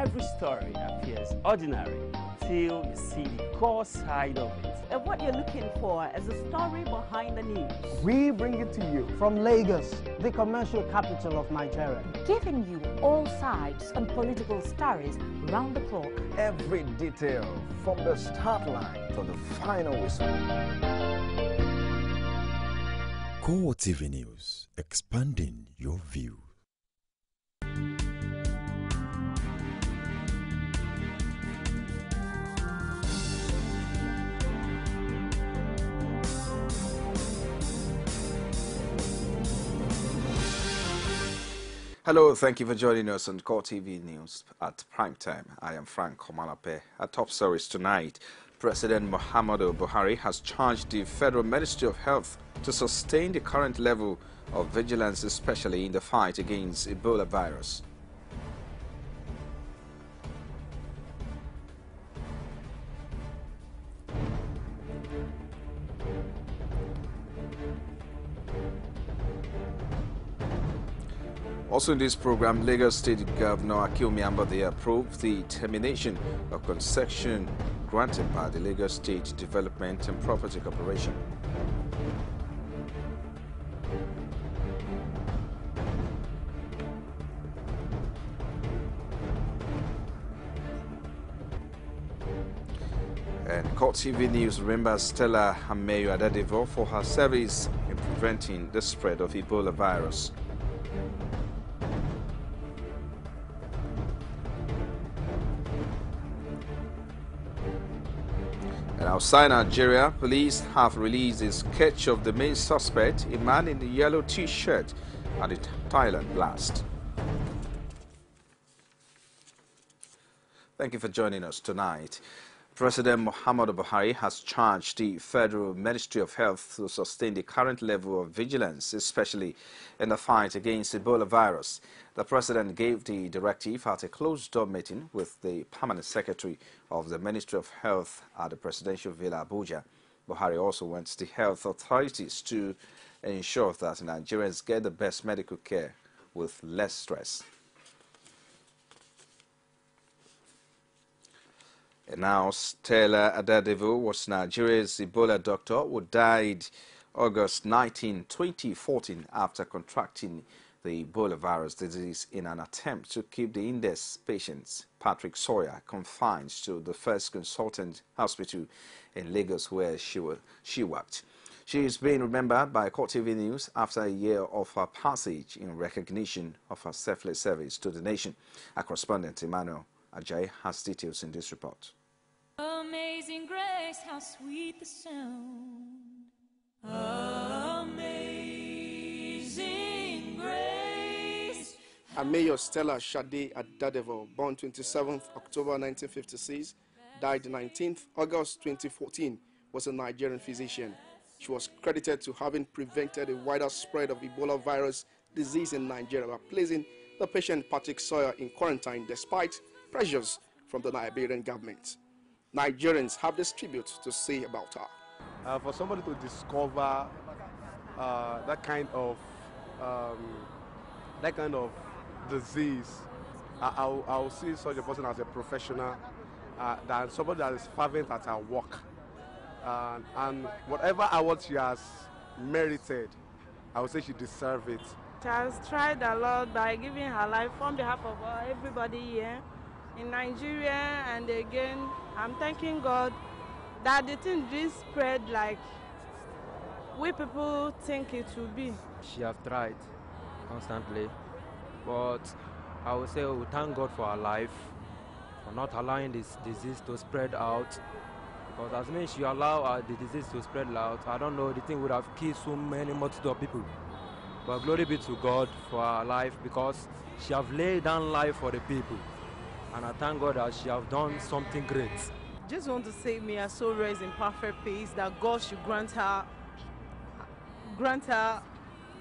every story appears ordinary till you see the core side of it. And what you're looking for is a story behind the news. We bring it to you from Lagos, the commercial capital of Nigeria. Giving you all sides and political stories round the clock. Every detail from the start line to the final whistle. CoreTV News, expanding your view. Hello, thank you for joining us on CoreTV News at prime time. I am Frank Omalapeh. Our top stories tonight. President Muhammadu Buhari has charged the Federal Ministry of Health to sustain the current level of vigilance, especially in the fight against Ebola virus. Also in this program, Lagos State Governor Akeomi Ambode approved the termination of concession granted by the Lagos State Development and Property Corporation. And CoreTV News remembers Stella Ameyo Adadevo for her service in preventing the spread of Ebola virus. And outside Nigeria, police have released a sketch of the main suspect, a man in the yellow T-shirt, at the Thailand blast. Thank you for joining us tonight. President Muhammadu Buhari has charged the Federal Ministry of Health to sustain the current level of vigilance, especially in the fight against Ebola virus. The president gave the directive at a closed-door meeting with the permanent secretary of the Ministry of Health at the Presidential Villa, Abuja. Buhari also wants the health authorities to ensure that Nigerians get the best medical care with less stress. And now, Stella Adadevo was Nigeria's Ebola doctor who died August 19, 2014 after contracting the Ebola virus disease in an attempt to keep the index patients, Patrick Sawyer, confined to the First Consultant Hospital in Lagos where she worked. She is being remembered by CoreTV News after a year of her passage in recognition of her selfless service to the nation. Our correspondent Emmanuel Ajayi has details in this report. Amazing grace, how sweet the sound. Amazing grace. Ameyo Stella Shade Adadevo, born 27th October 1956, died 19th August 2014, was a Nigerian physician. She was credited to having prevented a wider spread of Ebola virus disease in Nigeria by placing the patient Patrick Sawyer in quarantine despite pressures from the Nigerian government. Nigerians have this tribute to say about her. For somebody to discover that kind of disease, I'll see such a person as a professional, than somebody that is fervent at her work. And whatever award she has merited, I would say she deserves it. She has tried a lot by giving her life on behalf of everybody here in Nigeria, and again, I'm thanking God that the thing didn't spread like we people think it will be. She has tried constantly, but I would say we thank God for her life, for not allowing this disease to spread out. Because as much as she allow the disease to spread out, I don't know, the thing would have killed so many multitude of people. But glory be to God for her life, because she have laid down life for the people. And I thank God that she have done something great. Just want to say, may her soul rest in perfect peace, that God should grant her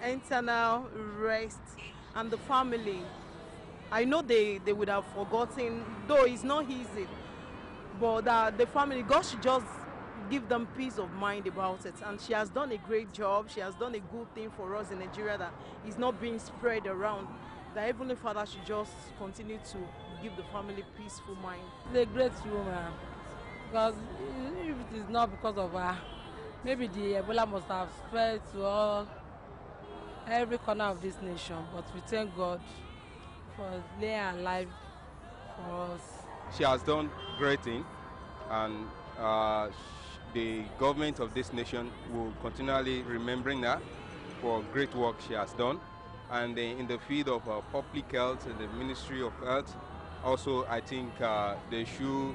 internal rest, and the family. I know they would have forgotten, though it's not easy, but the family, God should just give them peace of mind about it. And she has done a great job. She has done a good thing for us in Nigeria that is not being spread around. The Heavenly Father should just continue to give the family peaceful mind. She's a great woman, because if it is not because of her, maybe the Ebola must have spread to all, every corner of this nation. But we thank God for laying her life for us. She has done great things, and the government of this nation will continually remembering her for great work she has done. And in the field of public health and the Ministry of Health, also I think they should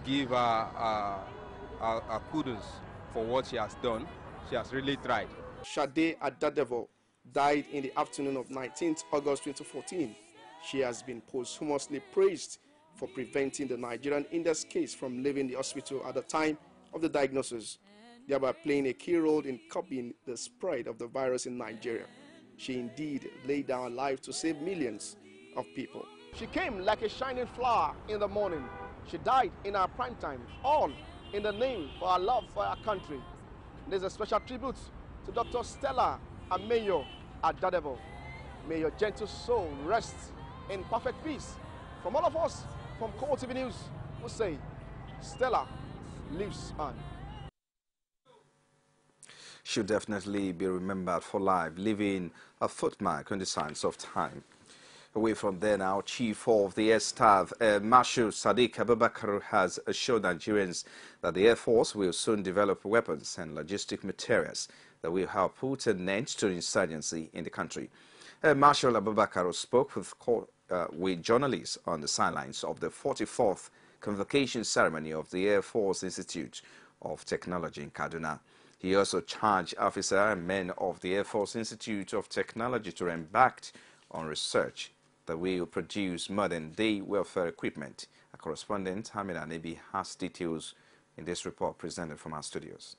give her kudos for what she has done. She has really tried. Shade Adadevo died in the afternoon of 19th August 2014. She has been posthumously praised for preventing the Nigerian index case from leaving the hospital at the time of the diagnosis, thereby playing a key role in curbing the spread of the virus in Nigeria. She indeed laid down her life to save millions of people. She came like a shining flower in the morning. She died in her prime time, all in the name for her love for our country. There's a special tribute to Dr. Stella Ameyo Adadevo. May your gentle soul rest in perfect peace. From all of us, from CoreTV News, we say, Stella lives on. Should definitely be remembered for life, leaving a footmark on the sands of time. Away from there now, Chief of the Air Staff, Marshal Sadiq Abubakar, has assured Nigerians that the Air Force will soon develop weapons and logistic materials that will help put an end to insurgency in the country. Marshal Abubakar spoke with journalists on the sidelines of the 44th convocation ceremony of the Air Force Institute of Technology in Kaduna. He also charged officers and men of the Air Force Institute of Technology to embark on research that will produce modern-day welfare equipment. Our correspondent, Hamida Nebi, has details in this report presented from our studios.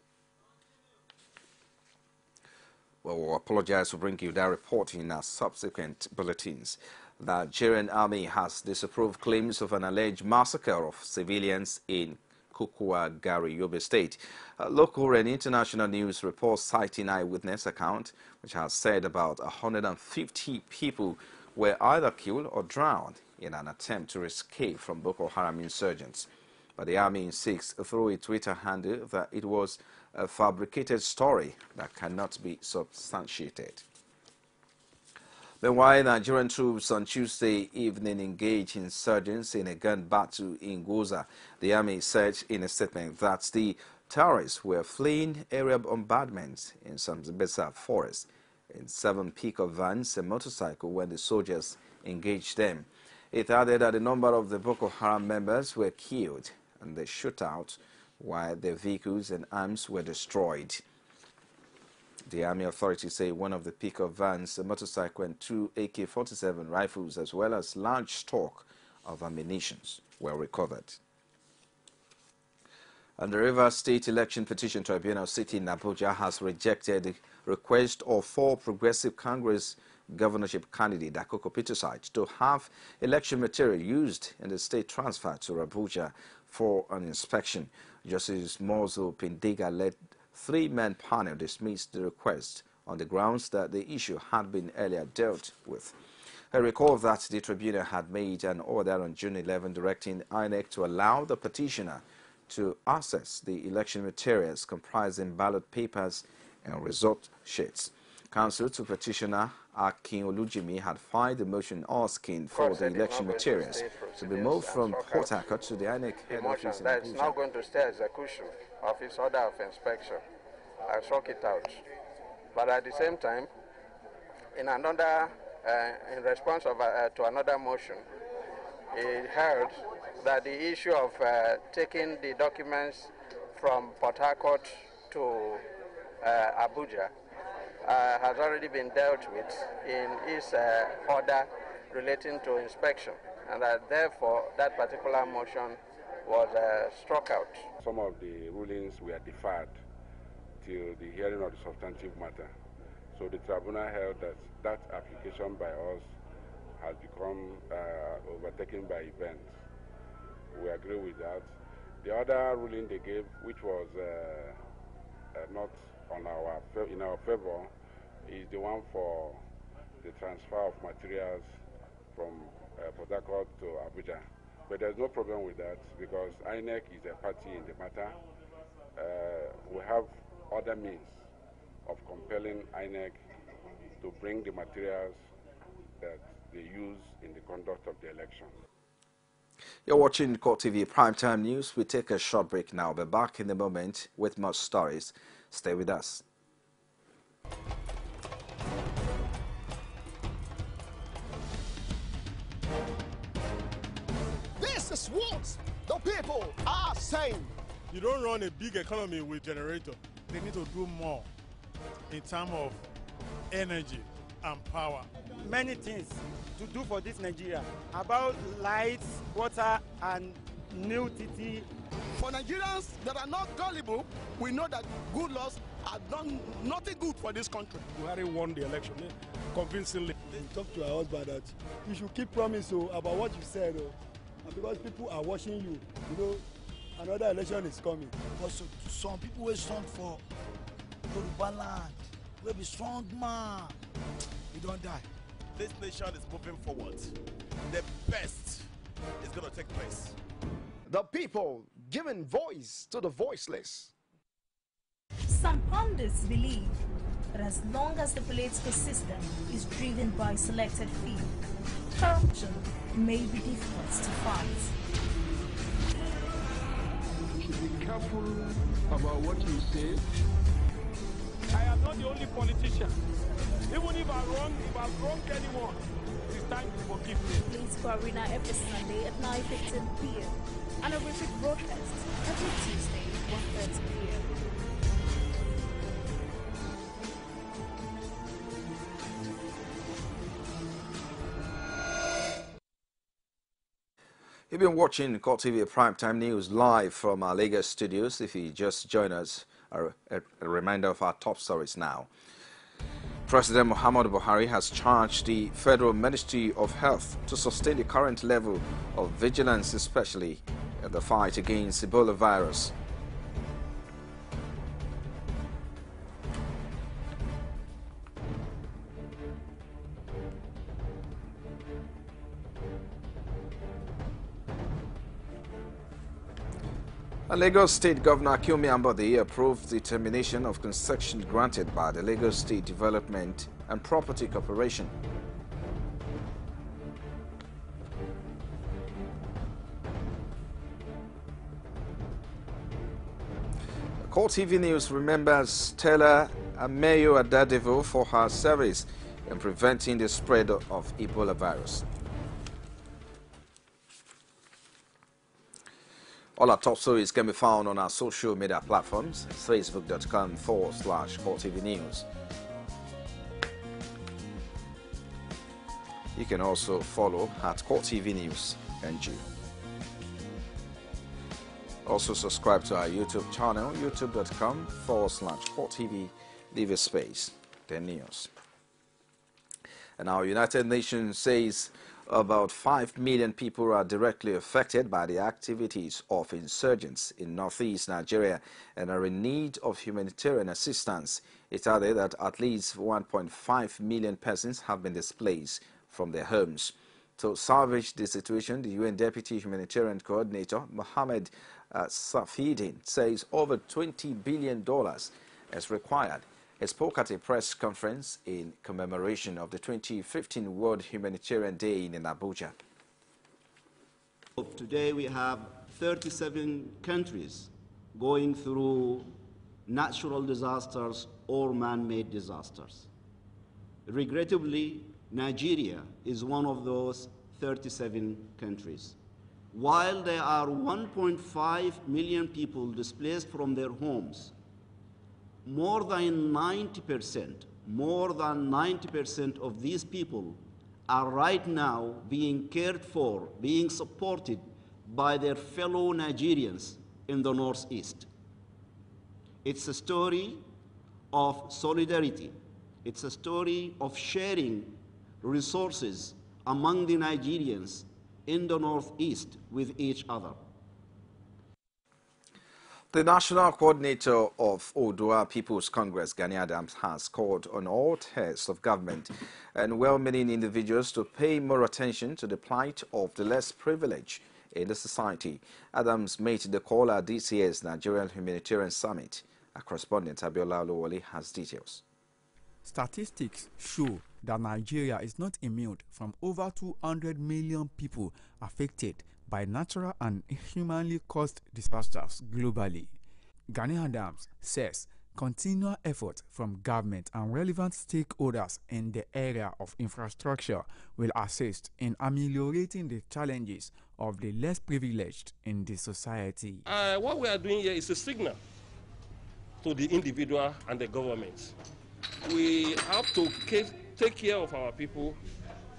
Well, we'll apologize for bringing you that report in our subsequent bulletins. The Nigerian Army has disapproved claims of an alleged massacre of civilians in Kukua, Gari, Yobe State. Local and international news reports citing eyewitness account, which has said about 150 people were either killed or drowned in an attempt to escape from Boko Haram insurgents. But the army insists through a Twitter handle that it was a fabricated story that cannot be substantiated. Meanwhile, Nigerian troops on Tuesday evening engaged insurgents in a gun battle in Goza. The army said in a statement that the terrorists were fleeing area bombardments in Sambisa forest in 7 pickup vans and motorcycle when the soldiers engaged them. It added that a number of the Boko Haram members were killed in the shootout, while their vehicles and arms were destroyed. The army authorities say one of the pickup vans, a motorcycle, and 2 AK-47 rifles, as well as large stock of ammunition, were recovered. And the Rivers State Election Petition Tribunal sitting in Abuja has rejected the request of 4 Progressive Congress governorship candidate Akoko Peterside to have election material used in the state transfer to Abuja for an inspection. Justice Mozo Pindiga-led 3-man panel dismissed the request on the grounds that the issue had been earlier dealt with. I recall that the tribunal had made an order on June 11 directing INEC to allow the petitioner to access the election materials comprising ballot papers and result sheets. Counsel to petitioner Akin Olujimi had filed a motion asking for the election materials to be moved from Port Harcourt to the INEC head office in that is now going to stay execution of his order of inspection. I struck it out. But at the same time, in response to another motion, he held that the issue of taking the documents from Port Harcourt to Abuja has already been dealt with in his order relating to inspection, and that therefore that particular motion was struck out. Some of the rulings were deferred till the hearing of the substantive matter. So the tribunal held that that application by us has become overtaken by events. We agree with that. The other ruling they gave, which was not in our favor, is the one for the transfer of materials from Port Harcourt to Abuja. But there's no problem with that because INEC is a party in the matter. We have other means of compelling INEC to bring the materials that they use in the conduct of the election. You're watching CoreTV Primetime News. We take a short break now. We'll be back in a moment with more stories. Stay with us. This is what the people are saying. You don't run a big economy with generator. They need to do more in terms of energy and power. Many things to do for this Nigeria about lights, water, and new TT. For Nigerians that are not gullible, we know that good laws have done nothing good for this country. Buhari won the election convincingly. Talk to our husband that you should keep promise about what you said, and because people are watching you, you know, another election is coming. Also, some people will stand for Yoruba land, will be strong man. We don't die. This nation is moving forward. The best is going to take place. The people giving voice to the voiceless. Some pundits believe that as long as the political system is driven by selected few, corruption may be difficult to fight. You should be careful about what you say. I am not the only politician. Even if I've wronged anyone, it's time to forgive me. Please for Arena every Sunday at 9:15 p.m. and a repeat broadcast every Tuesday at 1:30 p.m. You've been watching CoreTV Primetime News live from our Lagos studios. If you just join us, a reminder of our top stories now. President Muhammadu Buhari has charged the Federal Ministry of Health to sustain the current level of vigilance, especially in the fight against Ebola virus. Lagos State Governor Kyomi Ambode approved the termination of concession granted by the Lagos State Development and Property Corporation. CoreTV News remembers Stella Ameyo Adadevo for her service in preventing the spread of Ebola virus. All our top stories can be found on our social media platforms, facebook.com/CoreTV News. You can also follow at CoreTV News NG. Also subscribe to our YouTube channel, youtube.com/CoreTV, leave a space, then news. And our United Nations says about 5 million people are directly affected by the activities of insurgents in northeast Nigeria and are in need of humanitarian assistance. It added that at least 1.5 million persons have been displaced from their homes. To salvage the situation, the UN Deputy Humanitarian Coordinator, Mohammed Safieddine, says over $20 billion is required. He spoke at a press conference in commemoration of the 2015 World Humanitarian Day in Abuja. Today we have 37 countries going through natural disasters or man-made disasters. Regrettably, Nigeria is one of those 37 countries. While there are 1.5 million people displaced from their homes, more than 90% of these people are right now being cared for, being supported by their fellow Nigerians in the Northeast. It's a story of solidarity. It's a story of sharing resources among the Nigerians in the Northeast with each other. The National Coordinator of Odua People's Congress, Gani Adams, has called on all tiers of government and well-meaning individuals to pay more attention to the plight of the less privileged in the society. Adams made the call at this year's Nigerian Humanitarian Summit. Our correspondent Abiola Olowole has details. Statistics show that Nigeria is not immune from over 200 million people affected by natural and humanly caused disasters globally. Gani Adams says continual effort from government and relevant stakeholders in the area of infrastructure will assist in ameliorating the challenges of the less privileged in the society. What we are doing here is a signal to the individual and the government. We have to take care of our people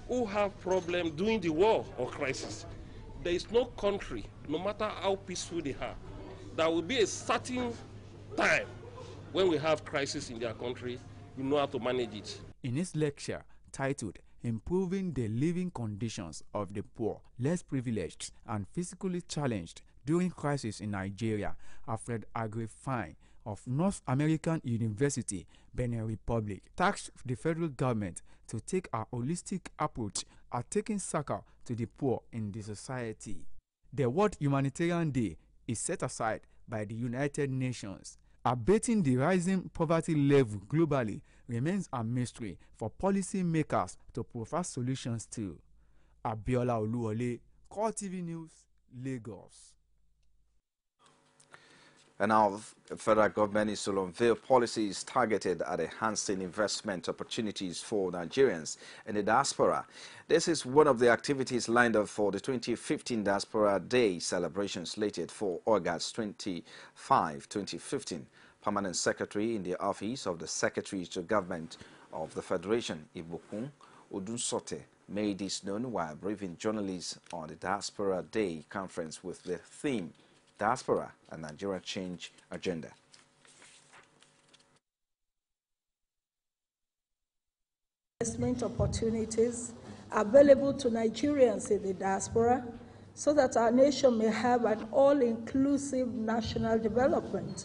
who have problems during the war or crisis. There is no country, no matter how peaceful they are, there will be a certain time when we have crisis in their country, we know how to manage it. In his lecture titled Improving the Living Conditions of the Poor, Less Privileged and Physically Challenged During Crisis in Nigeria, Alfred Agrifine of North American University, Benin Republic, tasked the federal government to take a holistic approach at taking succor to the poor in the society. The World Humanitarian Day is set aside by the United Nations. Abating the rising poverty level globally remains a mystery for policy makers to provide solutions to. Abiola Oluwole, CoreTV News, Lagos. And now the federal government is to unveil policies targeted at enhancing investment opportunities for Nigerians in the diaspora. This is one of the activities lined up for the 2015 Diaspora Day celebration slated for August 25, 2015. Permanent Secretary in the Office of the Secretary to Government of the Federation, Ibukun Odunsote, made this known while briefing journalists on the Diaspora Day conference with the theme Diaspora and Nigeria Change Agenda. Investment opportunities available to Nigerians in the diaspora so that our nation may have an all-inclusive national development.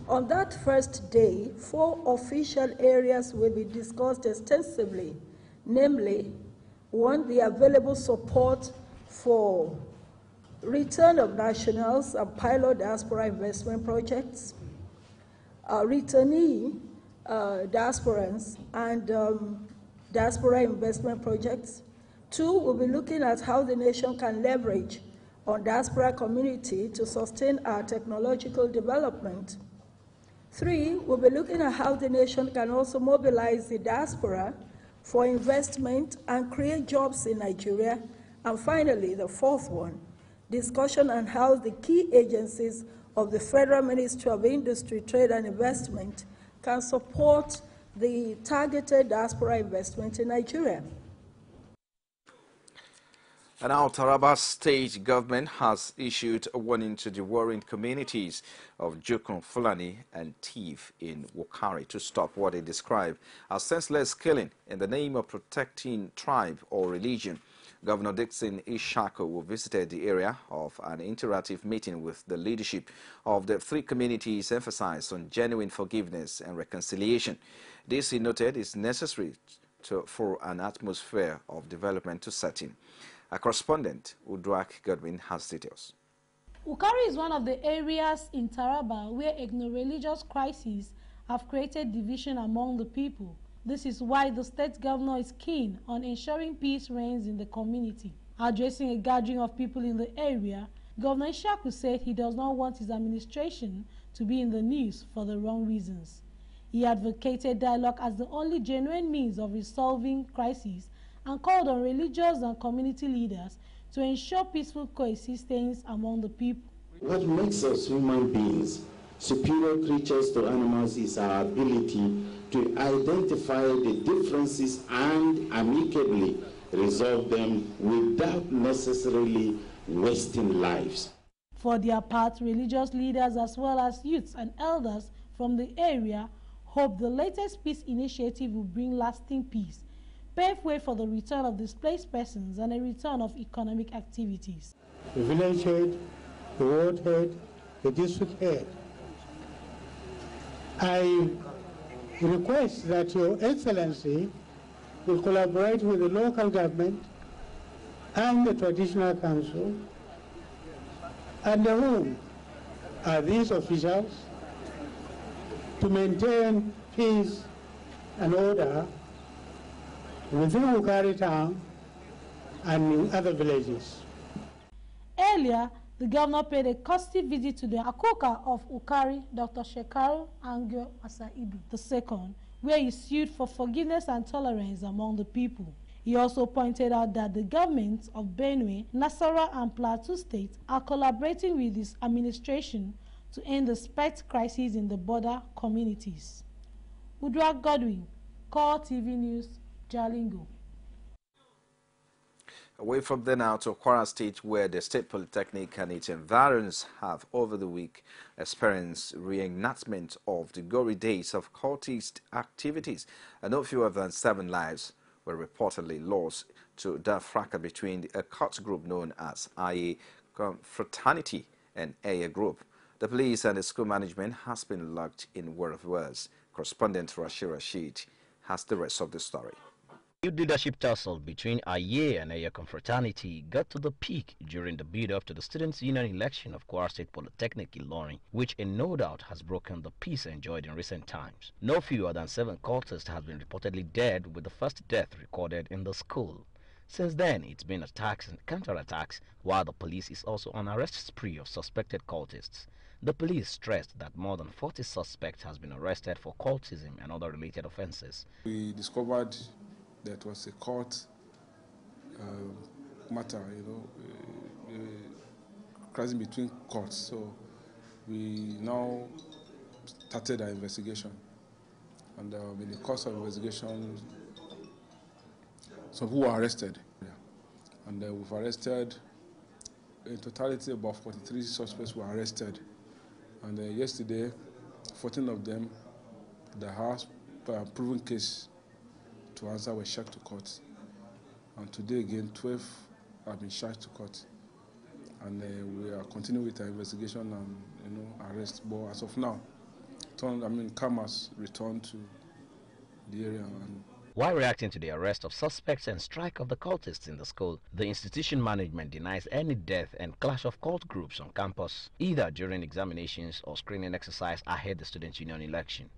On that first day, 4 official areas will be discussed extensively, namely, 1, the available support for return of nationals and pilot diaspora investment projects, returnee diasporans and diaspora investment projects. 2, we'll be looking at how the nation can leverage on diaspora community to sustain our technological development. 3, we'll be looking at how the nation can also mobilize the diaspora for investment and create jobs in Nigeria. And finally, the 4th one, discussion on how the key agencies of the Federal Ministry of Industry, Trade and Investment can support the targeted diaspora investment in Nigeria. And now Taraba State government has issued a warning to the warring communities of Jukun, Fulani and Tiv in Wukari to stop what they describe as senseless killing in the name of protecting tribe or religion. Governor Dixon Ishako visited the area of an interactive meeting with the leadership of the 3 communities, emphasized on genuine forgiveness and reconciliation. This, he noted, is necessary for an atmosphere of development to set in. A correspondent, Uduak Godwin, has details. Wukari is one of the areas in Taraba where ethno-religious crises have created division among the people. This is why the state governor is keen on ensuring peace reigns in the community. Addressing a gathering of people in the area, Governor Ishaku said he does not want his administration to be in the news for the wrong reasons. He advocated dialogue as the only genuine means of resolving crises and called on religious and community leaders to ensure peaceful coexistence among the people. What makes us human beings superior creatures to animals is our ability to identify the differences and amicably resolve them without necessarily wasting lives. For their part, religious leaders as well as youths and elders from the area hope the latest peace initiative will bring lasting peace, pave way for the return of displaced persons and a return of economic activities. The village head, the ward head, the district head. I request that Your Excellency will collaborate with the local government and the traditional council. Under whom are these officials to maintain peace and order within Ukari town and in other villages. Earlier, the governor paid a courtesy visit to the Akoka of Ukari, Dr. Shekaru Angel Masaibu II, where he sued for forgiveness and tolerance among the people. He also pointed out that the governments of Benue, Nasarawa and Plateau states are collaborating with his administration to end the spite crisis in the border communities. Udra Godwin, CoreTV News, Jalingo. Away from there now to Kwara State, where the State Polytechnic and its environs have over the week experienced reenactment of the gory days of cultist activities, and no fewer than 7 lives were reportedly lost to the fracas between a cult group known as IA Fraternity and Aya Group. The police and the school management has been locked in word of words. Correspondent Rashid has the rest of the story. The leadership tussle between Aye and Aya Confraternity got to the peak during the build-up to the Students' Union election of Kwara State Polytechnic Ilorin, which no doubt has broken the peace enjoyed in recent times. No fewer than 7 cultists have been reportedly dead, with the first death recorded in the school. Since then, it's been attacks and counterattacks, while the police is also on arrest spree of suspected cultists. The police stressed that more than 40 suspects has been arrested for cultism and other related offences. We discovered that was a court matter, crisis between courts. So we now started our investigation, and in the course of investigation, some people were arrested, and we've arrested in totality about 43 suspects were arrested, and yesterday 14 of them that has proven case to answer were charged to court, and today again 12 have been charged to court, and we are continuing with our investigation and arrest. But as of now, CAM has returned to the area. While reacting to the arrest of suspects and strike of the cultists in the school, the institution management denies any death and clash of cult groups on campus, either during examinations or screening exercise ahead of the Students' Union election.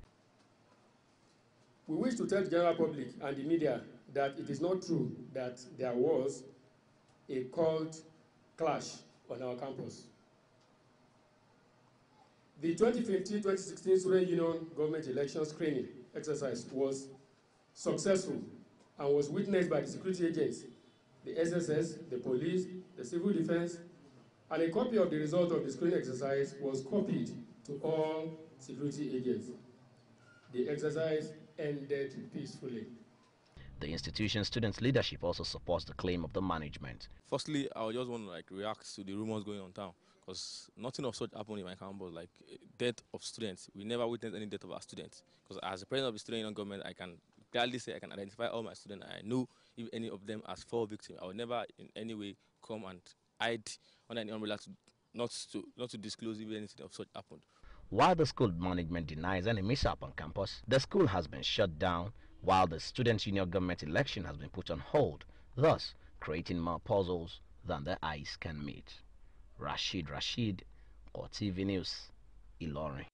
We wish to tell the general public and the media that it is not true that there was a cult clash on our campus. The 2015-2016 Student Union government election screening exercise was successful and was witnessed by the security agents, the SSS, the police, the civil defense, and a copy of the result of the screening exercise was copied to all security agents. The exercise ended peacefully. The institution's students' leadership also supports the claim of the management. Firstly, I just want to react to the rumors going on town, because nothing of such happened in my campus, like death of students. We never witnessed any death of our students. Because as the president of the student union government, I can gladly say I can identify all my students. I know if any of them as 4 victims. I will never in any way come and hide under any umbrella not to disclose if anything of such happened. While the school management denies any mishap on campus, the school has been shut down, while the Students' Union government election has been put on hold, thus creating more puzzles than the eyes can meet. Rashid, CoreTV News, Ilorin.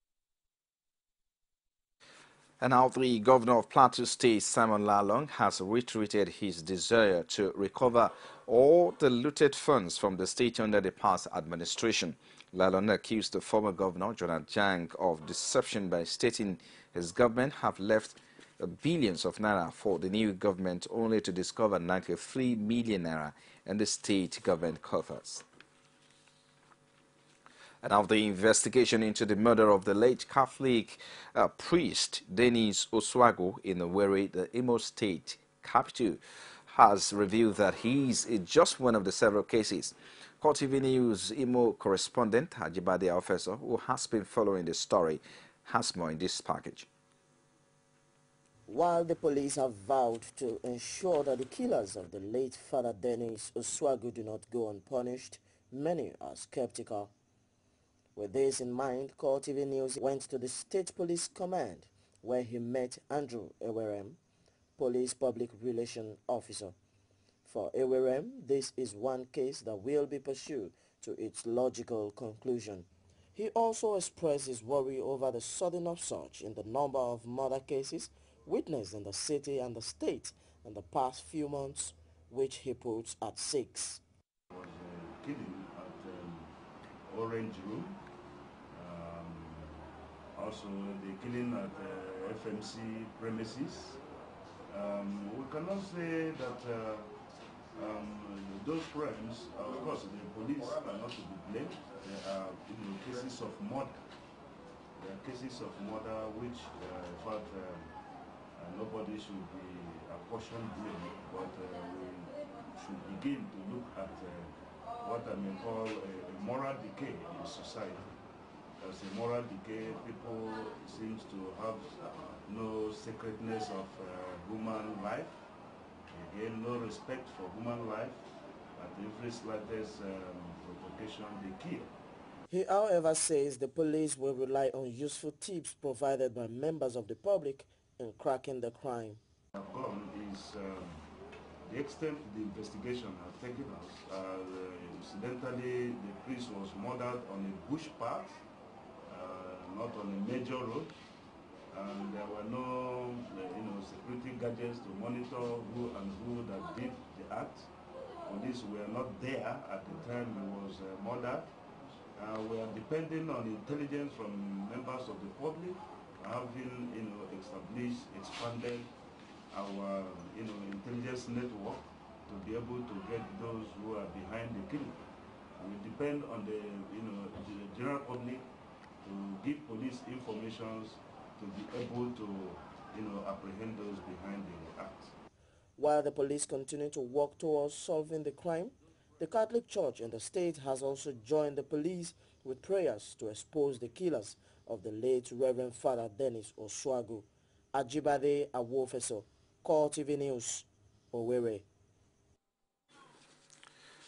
And now the governor of Plateau State, Simon Lalong, has reiterated his desire to recover all the looted funds from the state under the past administration. Lalong accused the former governor, Jonathan Jang, of deception by stating his government have left billions of naira for the new government, only to discover 93 million naira in the state government coffers. And now the investigation into the murder of the late Catholic priest Dennis Oswago in Owerri, the Imo State capital, has revealed that he is just one of the several cases. CoreTV News Imo correspondent Ajibade Officer, who has been following the story, has more in this package. While the police have vowed to ensure that the killers of the late Father Dennis Oswago do not go unpunished, many are skeptical. With this in mind, CoreTV News went to the State Police Command, where he met Andrew Ewerem, Police Public Relations Officer. For Ewerem, this is one case that will be pursued to its logical conclusion. He also expressed his worry over the sudden upsurge in the number of murder cases witnessed in the city and the state in the past few months, which he puts at 6. There was a killing at Orange Room. Also the killing at FMC premises. We cannot say that those crimes, of course, the police are not to be blamed. There are cases of murder. There are cases of murder which, in fact, nobody should be apportioned blame, but we should begin to look at what I may call a moral decay in society. As a moral decay, people seems to have no sacredness of human life. Again, no respect for human life. At every slightest provocation, they kill. He, however, says the police will rely on useful tips provided by members of the public in cracking the crime. What have gone is the extent the investigation has taken us. Incidentally, the priest was murdered on a bush path, not on a major road, and there were no security gadgets to monitor who and who that did the act. Police were not there at the time he was murdered. We are depending on intelligence from members of the public, having expanded our intelligence network to be able to get those who are behind the killing. We depend on the general public to give police information to be able to apprehend those behind the act. While the police continue to work towards solving the crime, the Catholic Church in the state has also joined the police with prayers to expose the killers of the late Reverend Father Dennis Oswago. Ajibade Awofeso, CoreTV News, Owerri.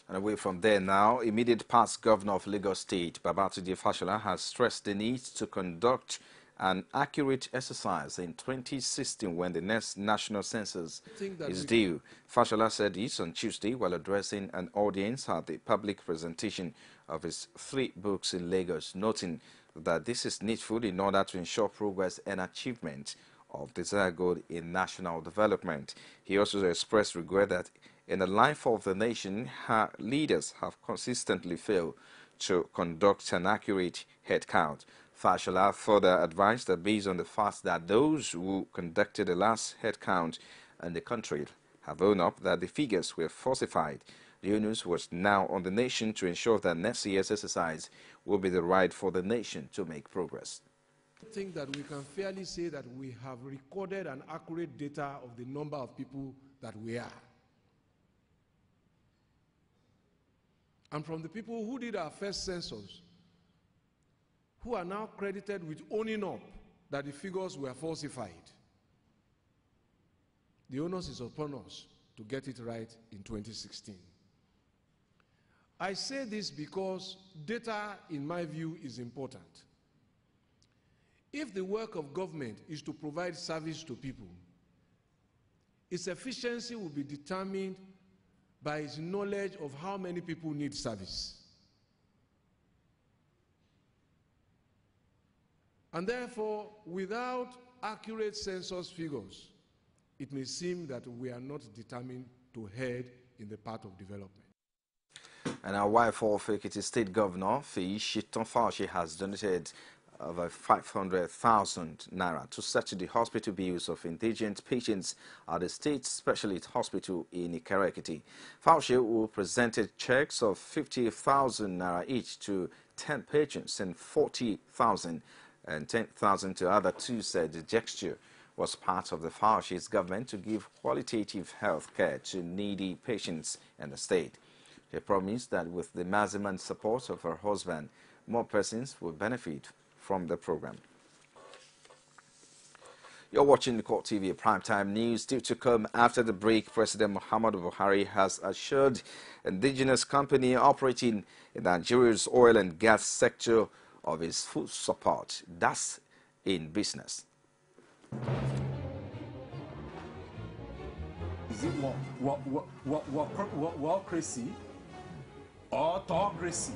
And away from there now, immediate past governor of Lagos State, Babatude Fashola, has stressed the need to conduct an accurate exercise in 2016 when the next national census is due. Fashola said this on Tuesday while addressing an audience at the public presentation of his 3 books in Lagos, noting that this is needful in order to ensure progress and achievement of desired goal in national development. He also expressed regret that in the life of the nation, her leaders have consistently failed to conduct an accurate head count. Fashola further advised that based on the fact that those who conducted the last head count in the country have owned up that the figures were falsified, the onus was now on the nation to ensure that next year's exercise will be the right for the nation to make progress. I think that we can fairly say that we have recorded an accurate data of the number of people that we are. And from the people who did our first census, who are now credited with owning up that the figures were falsified, the onus is upon us to get it right in 2016. I say this because data, in my view, is important. If the work of government is to provide service to people, its efficiency will be determined by its knowledge of how many people need service. And therefore, without accurate census figures, it may seem that we are not determined to head in the path of development. And our wife of Ekiti State Governor, Feyi Shiton-Fauci, has donated over 500,000 naira to settle the hospital bills of indigent patients at the state specialist hospital in Ikere-Ekiti. Fauci, who presented checks of 50,000 naira each to 10 patients and 40,000 and 10,000 to other 2, said the gesture was part of the Fauci's government to give qualitative health care to needy patients in the state. She promised that with the maximum support of her husband, more persons will benefit from the program. You're watching the CoreTV Primetime News. Still to come after the break, President Muhammadu Buhari has assured indigenous company operating in Nigeria's oil and gas sector of his full support. That's in business. Is it crazy or autocracy?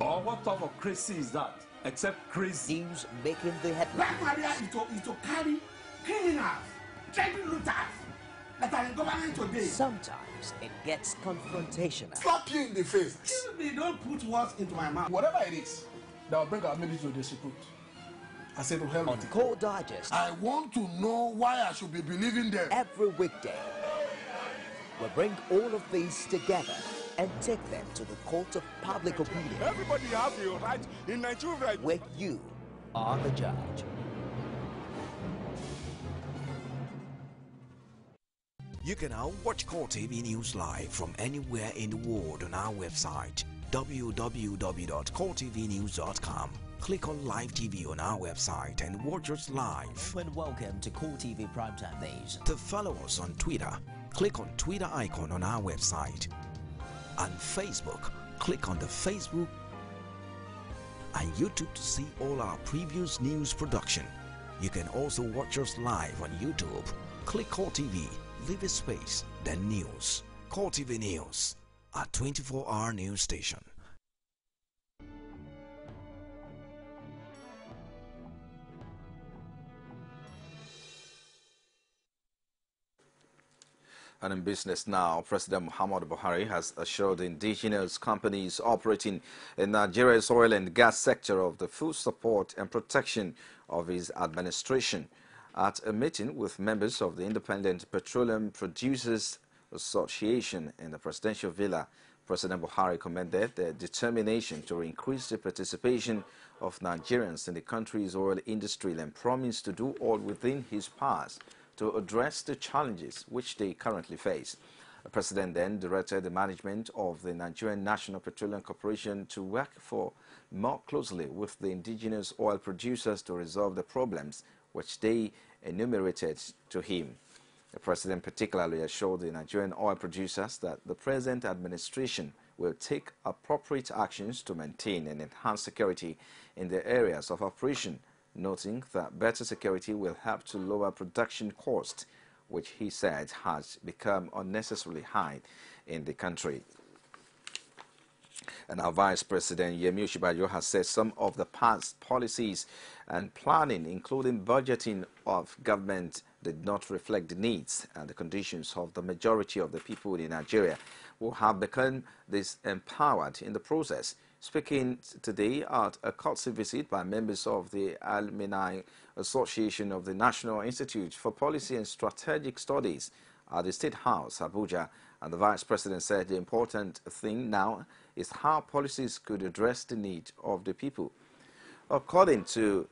Or what type of crazy is that? Except crazy. News making the headlines. Black Maria is to carry criminals, trading looters that are in government today. Sometimes it gets confrontational. Slap you in the face. Excuse me, don't put words into my mouth. Whatever it is that will bring our military to the secret. I said to hell. On Core Digest. I want to know why I should be believing them. Every weekday, we bring all of these together and take them to the court of public opinion. Everybody has a right in Nigeria. Where you are the judge. You can now watch CoreTV News live from anywhere in the world on our website www.coretvnews.com. Click on Live TV on our website and watch us live. And welcome to CoreTV Primetime Days. To follow us on Twitter, click on Twitter icon on our website. On Facebook, click on the Facebook and YouTube to see all our previous news production. You can also watch us live on YouTube. Click CoreTV, leave a space, then News. CoreTV News, our 24-hour news station. And in business now, President Muhammadu Buhari has assured indigenous companies operating in Nigeria's oil and gas sector of the full support and protection of his administration. At a meeting with members of the Independent Petroleum Producers Association in the Presidential Villa, President Buhari commended their determination to increase the participation of Nigerians in the country's oil industry and promised to do all within his powers to address the challenges which they currently face. The president then directed the management of the Nigerian National Petroleum Corporation to work more closely with the indigenous oil producers to resolve the problems which they enumerated to him. The president particularly assured the Nigerian oil producers that the present administration will take appropriate actions to maintain and enhance security in the areas of operation, noting that better security will help to lower production costs, which he said has become unnecessarily high in the country. And our Vice President Yemi Osinbajo has said some of the past policies and planning, including budgeting of government, did not reflect the needs and the conditions of the majority of the people in Nigeria, who have become disempowered in the process. Speaking today at a courtesy visit by members of the Alumni Association of the National Institute for Policy and Strategic Studies at the State House, Abuja, and the Vice President said the important thing now is how policies could address the need of the people. According to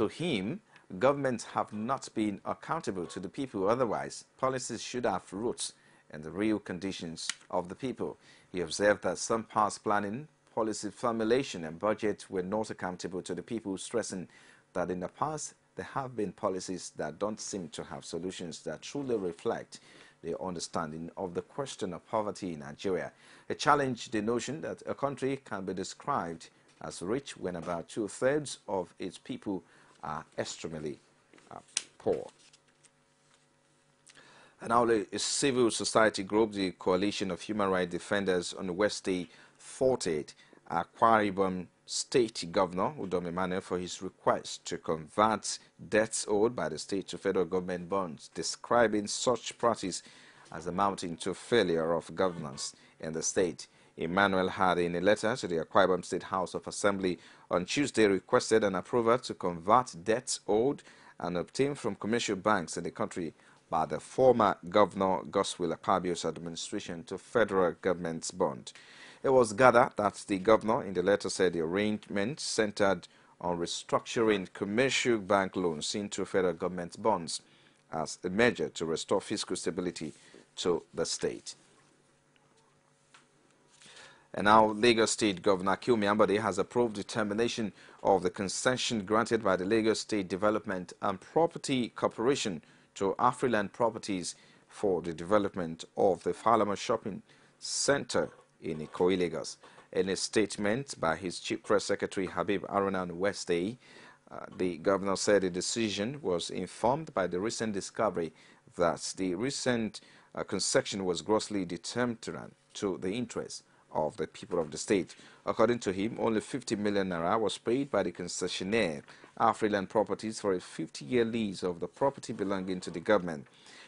him, governments have not been accountable to the people. Otherwise, policies should have roots in the real conditions of the people. He observed that some past planning, policy formulation and budget were not accountable to the people, stressing that in the past there have been policies that don't seem to have solutions that truly reflect their understanding of the question of poverty in Nigeria. He challenged the notion that a country can be described as rich when about 2/3 of its people are extremely poor. And now a civil society group, the Coalition of Human Rights Defenders on Wednesday, faulted Akwa Ibom State Governor Udom Emmanuel for his request to convert debts owed by the state to federal government bonds, describing such practice as amounting to failure of governance in the state. Emmanuel had, in a letter to the Akwa Ibom State House of Assembly on Tuesday, requested an approval to convert debts owed and obtained from commercial banks in the country by the former Governor Godswill Akpabio's administration to federal government's bond. It was gathered that the governor in the letter said the arrangement centered on restructuring commercial bank loans into federal government bonds as a measure to restore fiscal stability to the state. And now Lagos State Governor Akinwumi Ambode has approved the termination of the concession granted by the Lagos State Development and Property Corporation to Afriland Properties for the development of the Falama Shopping Center in Ikoyi, Lagos. In a statement by his Chief Press Secretary Habib Haruna on Wednesday, the governor said the decision was informed by the recent discovery that the recent concession was grossly detrimental to the interests of the people of the state. According to him, only 50 million naira was paid by the concessionaire, Afriland Properties, for a 50-year lease of the property belonging to the government.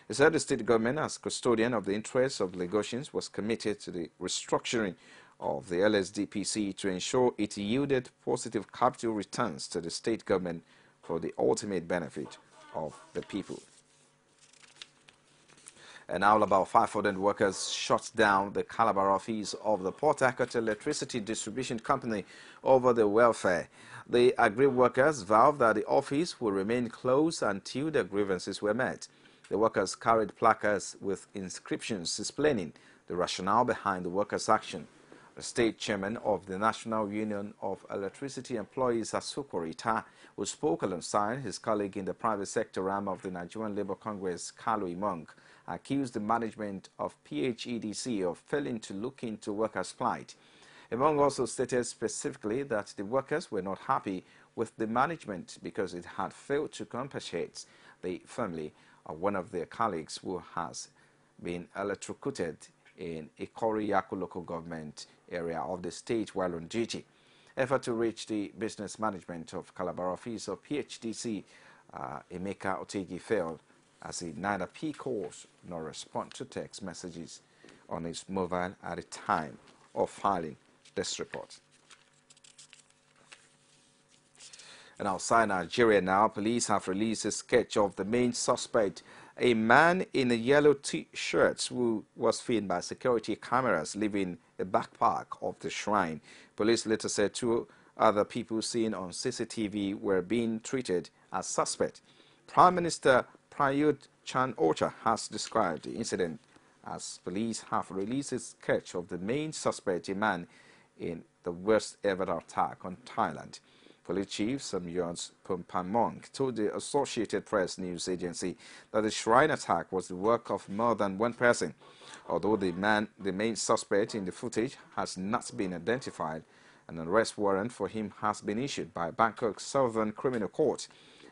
He said the state government, as custodian of the interests of Lagosians, was committed to the restructuring of the LSDPC to ensure it yielded positive capital returns to the state government for the ultimate benefit of the people. And now about 500 workers shut down the Calabar office of the Port Harcourt Electricity Distribution Company over the welfare. The aggrieved workers vowed that the office will remain closed until their grievances were met. The workers carried placards with inscriptions explaining the rationale behind the workers' action. The state chairman of the National Union of Electricity Employees, Asukorita, who spoke alongside his colleague in the private sector arm of the Nigerian Labour Congress, Kalu Imong, accused the management of PHEDC of failing to look into workers' plight. Imong also stated specifically that the workers were not happy with the management because it had failed to compensate the family of one of their colleagues who has been electrocuted in Ikori Yaku local government area of the state while on duty. Effort to reach the business management of Calabar office of PHDC, Emeka Otegi, failed as he neither pick calls nor respond to text messages on his mobile at the time of filing this report. And outside Nigeria now, police have released a sketch of the main suspect, a man in a yellow T-shirt who was filmed by security cameras leaving a back park of the shrine. Police later said two other people seen on CCTV were being treated as suspects. Prime Minister Prayut Chan-Ocha has described the incident as police have released a sketch of the main suspect, a man in the worst ever attack on Thailand. Police Chief Samyons Pumpamong told the Associated Press news agency that the shrine attack was the work of more than one person. Although the main suspect in the footage has not been identified, an arrest warrant for him has been issued by Bangkok's Southern Criminal Court.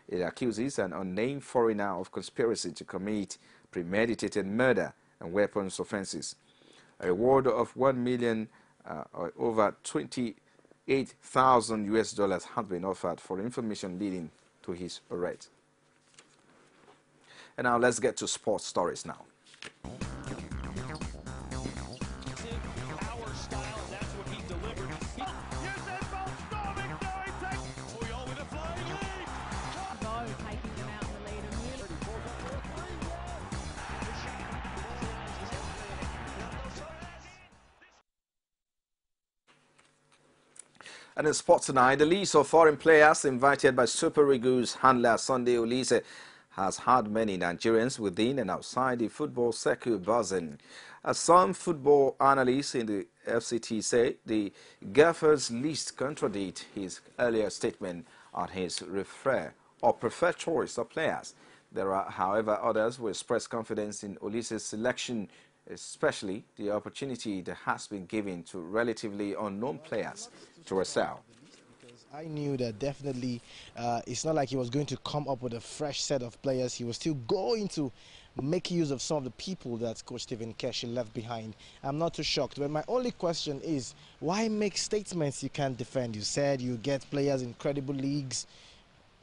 It accuses an unnamed foreigner of conspiracy to commit premeditated murder and weapons offenses. A reward of $1 million over 28,000 US dollars had been offered for information leading to his arrest. And now let's get to sports stories now. And in sports tonight, the list of foreign players invited by Super Eagles handler Sunday Olise has had many Nigerians within and outside the football circuit buzzing. As some football analysts in the FCT say, the gaffer's list contradicts his earlier statement on his preferred choice of players. There are, however, others who express confidence in Olise's selection, especially the opportunity that has been given to relatively unknown players to excel. I knew that definitely it's not like he was going to come up with a fresh set of players. He was still going to make use of some of the people that Coach Stephen Keshi left behind. I'm not too shocked. But my only question is, why make statements you can't defend? You said you get players in credible leagues.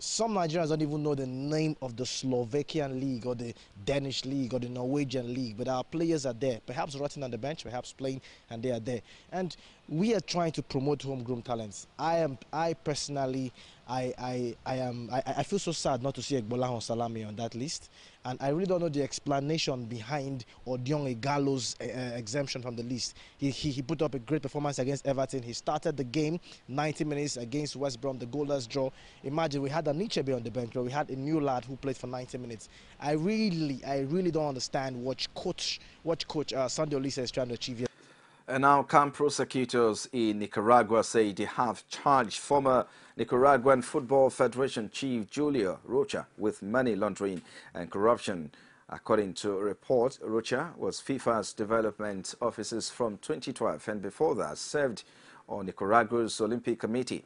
Some Nigerians don't even know the name of the Slovakian league or the Danish league or the Norwegian league, but our players are there, perhaps rotting on the bench, perhaps playing, and they are there. And we are trying to promote homegrown talents. I personally feel so sad not to see Egbolahon Salami on that list, and I really don't know the explanation behind Odion Igalo's exemption from the list. He put up a great performance against Everton. He started the game 90 minutes against West Brom, the goalless draw. Imagine we had Anichebe on the bench, but we had a new lad who played for 90 minutes. I really don't understand what Coach Sunday Olise is trying to achieve here. And now camp prosecutors in Nicaragua say they have charged former Nicaraguan Football Federation Chief Julio Rocha with money laundering and corruption According to a report, Rocha was FIFA's development officers from 2012 and before that served on Nicaragua's Olympic Committee.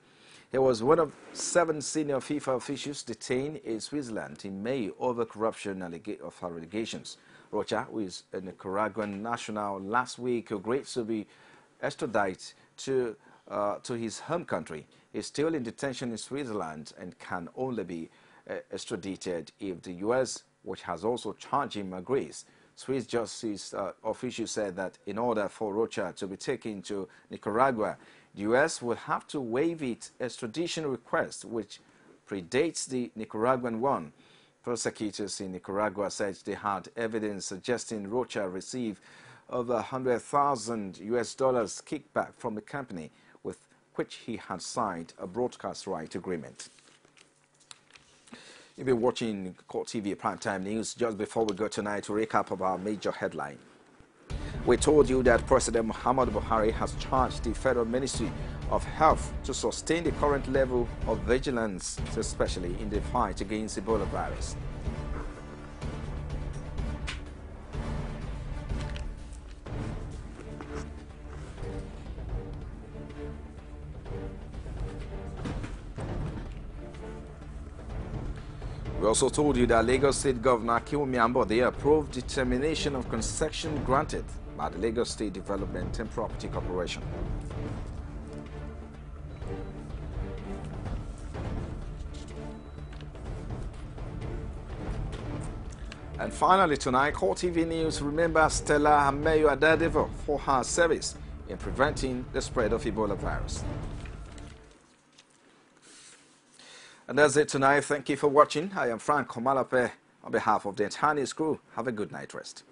He was one of 7 senior FIFA officials detained in Switzerland in May over corruption allegations. Rocha, who is a Nicaraguan national, last week agreed to be extradited to his home country. He is still in detention in Switzerland and can only be extradited if the U.S., which has also charged him, agrees. Swiss justice officials said that in order for Rocha to be taken to Nicaragua, the U.S. will have to waive its extradition request, which predates the Nicaraguan one. Prosecutors in Nicaragua said they had evidence suggesting Rocha received over $100,000 kickback from the company with which he had signed a broadcast right agreement. You've been watching CoreTV Primetime News. Just before we go tonight, to recap of our major headline. We told you that President Muhammadu Buhari has charged the Federal Ministry of Health to sustain the current level of vigilance, especially in the fight against Ebola virus. We also told you that Lagos State Governor Akinwumi Ambode approved the termination of concession granted by the Lagos State Development and Property Corporation. And finally tonight, CoreTV News remembers Stella Ameyo Adadevo for her service in preventing the spread of Ebola virus. And that's it tonight. Thank you for watching. I am Frank Omalapeh. On behalf of the entire news crew, have a good night rest.